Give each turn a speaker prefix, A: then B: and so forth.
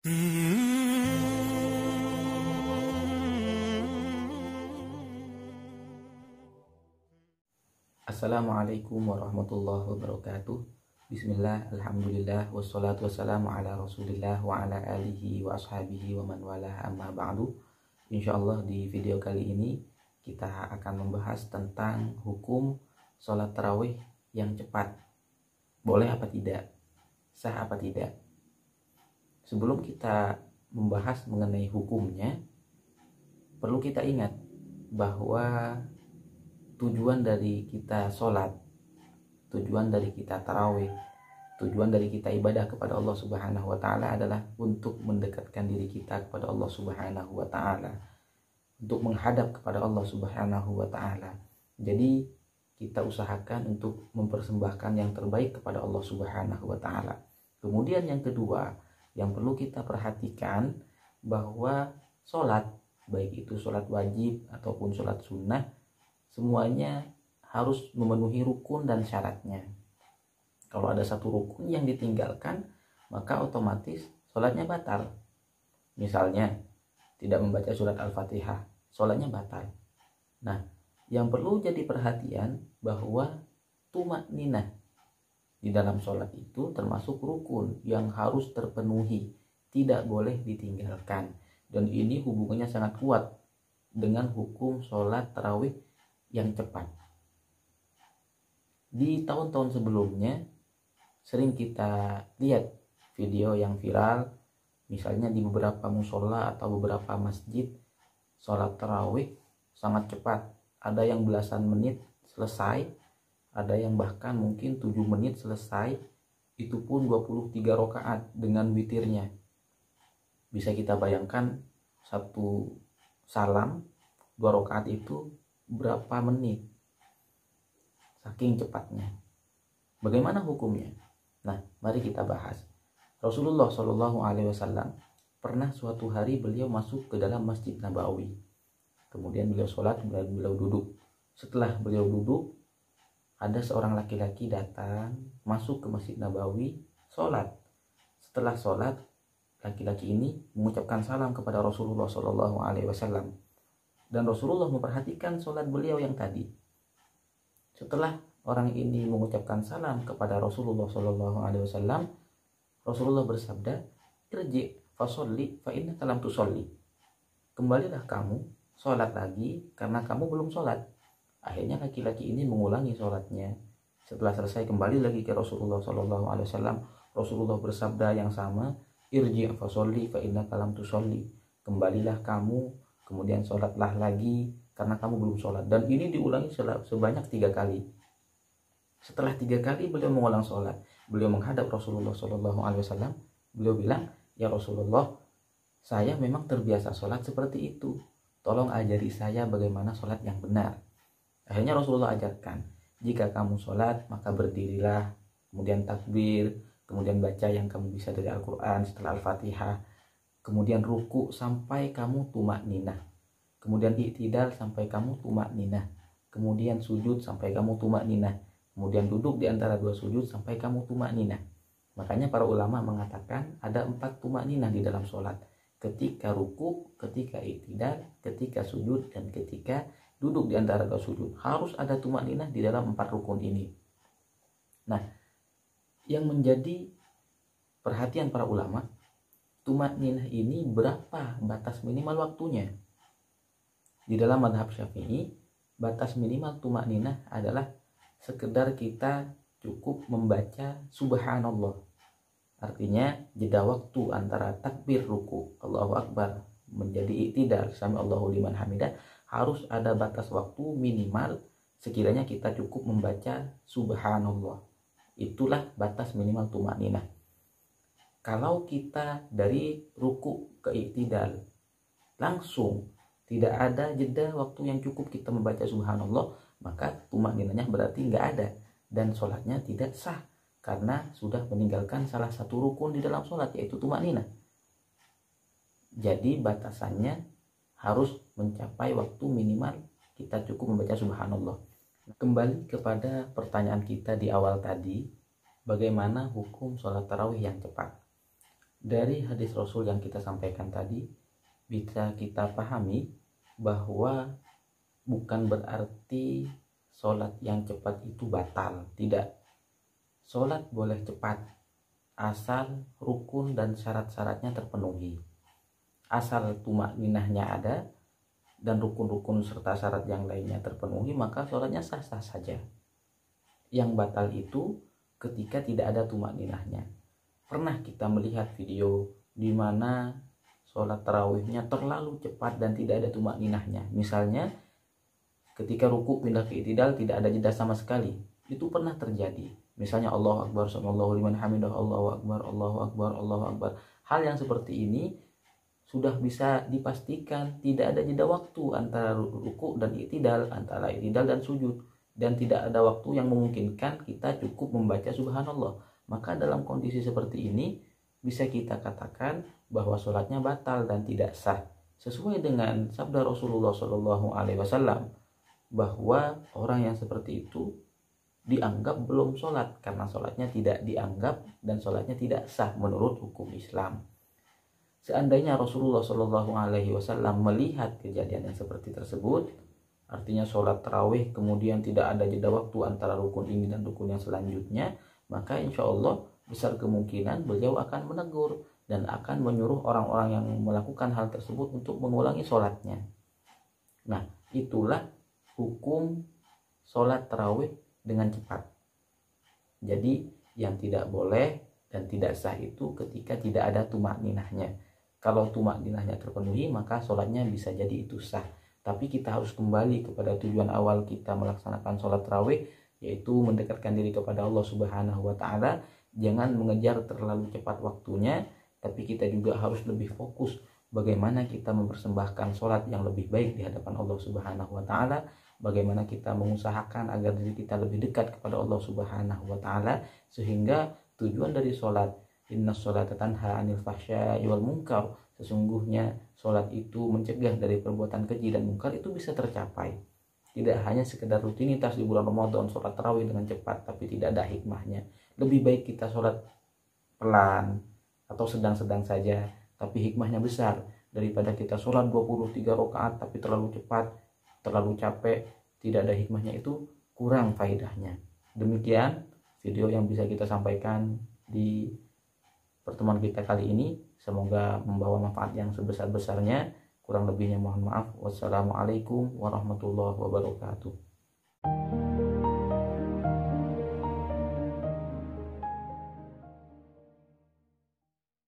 A: Assalamualaikum warahmatullahi wabarakatuh. Bismillah, alhamdulillah, wassalatu wassalamu ala rasulillah wa ala alihi wa ashabihi wa man wala amma ba'du. Insyaallah di video kali ini kita akan membahas tentang hukum sholat tarawih yang cepat. Boleh apa tidak? Sah apa tidak? Sebelum kita membahas mengenai hukumnya, perlu kita ingat bahwa tujuan dari kita sholat, tujuan dari kita tarawih, tujuan dari kita ibadah kepada Allah Subhanahu wa Ta'ala adalah untuk mendekatkan diri kita kepada Allah Subhanahu wa Ta'ala, untuk menghadap kepada Allah Subhanahu wa Ta'ala. Jadi kita usahakan untuk mempersembahkan yang terbaik kepada Allah Subhanahu wa Ta'ala. Kemudian yang kedua yang perlu kita perhatikan, bahwa sholat, baik itu sholat wajib ataupun sholat sunnah, semuanya harus memenuhi rukun dan syaratnya. Kalau ada satu rukun yang ditinggalkan, maka otomatis sholatnya batal. Misalnya tidak membaca surat Al-Fatihah, sholatnya batal. Nah, yang perlu jadi perhatian bahwa tumakninah di dalam sholat itu termasuk rukun yang harus terpenuhi, tidak boleh ditinggalkan. Dan ini hubungannya sangat kuat dengan hukum sholat tarawih yang cepat. Di tahun-tahun sebelumnya sering kita lihat video yang viral, misalnya di beberapa musola atau beberapa masjid, sholat tarawih sangat cepat. Ada yang belasan menit selesai, ada yang bahkan mungkin 7 menit selesai, itu pun 23 rakaat dengan witirnya. Bisa kita bayangkan satu salam 2 rakaat itu berapa menit, saking cepatnya. Bagaimana hukumnya? Nah, mari kita bahas. Rasulullah Shallallahu Alaihi Wasallam pernah suatu hari beliau masuk ke dalam Masjid Nabawi. Kemudian beliau sholat, beliau duduk. Setelah beliau duduk, ada seorang laki-laki datang masuk ke Masjid Nabawi sholat. Setelah sholat, laki-laki ini mengucapkan salam kepada Rasulullah Shallallahu Alaihi Wasallam. Dan Rasulullah memperhatikan sholat beliau yang tadi. Setelah orang ini mengucapkan salam kepada Rasulullah Shallallahu Alaihi Wasallam, Rasulullah bersabda, "Irji fasolli fa innaka lam tusolli." Kembalilah kamu sholat lagi karena kamu belum sholat. Akhirnya laki-laki ini mengulangi sholatnya. Setelah selesai kembali lagi ke Rasulullah Shallallahu Alaihi Wasallam. Rasulullah bersabda yang sama, "Irji fasolli fa innaka lam tusolli." Kembalilah kamu, kemudian sholatlah lagi karena kamu belum sholat. Dan ini diulangi sebanyak 3 kali. Setelah 3 kali beliau mengulang sholat, beliau menghadap Rasulullah Shallallahu Alaihi Wasallam. Beliau bilang, "Ya Rasulullah, saya memang terbiasa sholat seperti itu. Tolong ajari saya bagaimana sholat yang benar." Akhirnya Rasulullah ajarkan, jika kamu sholat maka berdirilah, kemudian takbir, kemudian baca yang kamu bisa dari Al-Quran setelah Al-Fatihah, kemudian ruku sampai kamu tumakninah, kemudian i'tidal sampai kamu tumakninah, kemudian sujud sampai kamu tumakninah, kemudian duduk di antara 2 sujud sampai kamu tumakninah. Makanya para ulama mengatakan ada 4 tumakninah di dalam sholat: ketika ruku, ketika i'tidal, ketika sujud, dan ketika duduk di antara 2 sujud. Harus ada tumakninah di dalam 4 rukun ini. Nah, yang menjadi perhatian para ulama, tumakninah ini berapa batas minimal waktunya? Di dalam mazhab Syafi'i, batas minimal tumakninah adalah sekedar kita cukup membaca subhanallah. Artinya jeda waktu antara takbir ruku, Allahu Akbar, menjadi i'tidal, sami Allahu liman hamidah, harus ada batas waktu minimal sekiranya kita cukup membaca subhanallah. Itulah batas minimal tumakninah. Kalau kita dari ruku ke i'tidal langsung, tidak ada jeda waktu yang cukup kita membaca subhanallah, maka tumakninahnya berarti nggak ada dan sholatnya tidak sah karena sudah meninggalkan salah satu rukun di dalam sholat, yaitu tumakninah. Jadi batasannya harus mencapai waktu minimal kita cukup membaca subhanallah. Kembali kepada pertanyaan kita di awal tadi, bagaimana hukum sholat tarawih yang cepat? Dari hadis Rasul yang kita sampaikan tadi, bisa kita pahami bahwa bukan berarti sholat yang cepat itu batal. Tidak. Sholat boleh cepat asal rukun dan syarat-syaratnya terpenuhi. Asal tumakninahnya ada dan rukun-rukun serta syarat yang lainnya terpenuhi, maka sholatnya sah-sah saja. Yang batal itu ketika tidak ada tumakninahnya. Pernah kita melihat video di mana sholat tarawihnya terlalu cepat dan tidak ada tumakninahnya. Misalnya ketika ruku pindah ke i'tidal tidak ada jeda sama sekali. Itu pernah terjadi. Misalnya Allahu Akbar, sallallahu liman hamidah, Allahu Akbar, Allahu Akbar, Allahu Akbar. Hal yang seperti ini sudah bisa dipastikan tidak ada jeda waktu antara ruku dan i'tidal, antara i'tidal dan sujud, dan tidak ada waktu yang memungkinkan kita cukup membaca subhanallah. Maka dalam kondisi seperti ini bisa kita katakan bahwa sholatnya batal dan tidak sah, sesuai dengan sabda Rasulullah Shallallahu Alaihi Wasallam bahwa orang yang seperti itu dianggap belum sholat karena sholatnya tidak dianggap dan sholatnya tidak sah menurut hukum Islam. Seandainya Rasulullah Shallallahu Alaihi Wasallam melihat kejadian yang seperti tersebut, artinya sholat tarawih kemudian tidak ada jeda waktu antara rukun ini dan rukun yang selanjutnya, maka insya Allah besar kemungkinan beliau akan menegur dan akan menyuruh orang-orang yang melakukan hal tersebut untuk mengulangi sholatnya. Nah, itulah hukum sholat tarawih dengan cepat. Jadi yang tidak boleh dan tidak sah itu ketika tidak ada tumakninahnya. Kalau tumakninahnya terpenuhi, maka sholatnya bisa jadi itu sah. Tapi kita harus kembali kepada tujuan awal kita melaksanakan sholat tarawih, yaitu mendekatkan diri kepada Allah Subhanahu wa Ta'ala. Jangan mengejar terlalu cepat waktunya, tapi kita juga harus lebih fokus bagaimana kita mempersembahkan sholat yang lebih baik di hadapan Allah Subhanahu wa Ta'ala, bagaimana kita mengusahakan agar diri kita lebih dekat kepada Allah Subhanahu wa Ta'ala, sehingga tujuan dari sholat, inna sholata tanha anil fahsya'i wal munkar, sesungguhnya sholat itu mencegah dari perbuatan keji dan munkar, itu bisa tercapai. Tidak hanya sekedar rutinitas di bulan Ramadan sholat tarawih dengan cepat tapi tidak ada hikmahnya. Lebih baik kita sholat pelan atau sedang-sedang saja tapi hikmahnya besar, daripada kita sholat 23 rakaat tapi terlalu cepat, terlalu capek, tidak ada hikmahnya, itu kurang faedahnya. Demikian video yang bisa kita sampaikan di pertemuan kita kali ini. Semoga membawa manfaat yang sebesar-besarnya. Kurang lebihnya mohon maaf. Wassalamualaikum warahmatullahi wabarakatuh.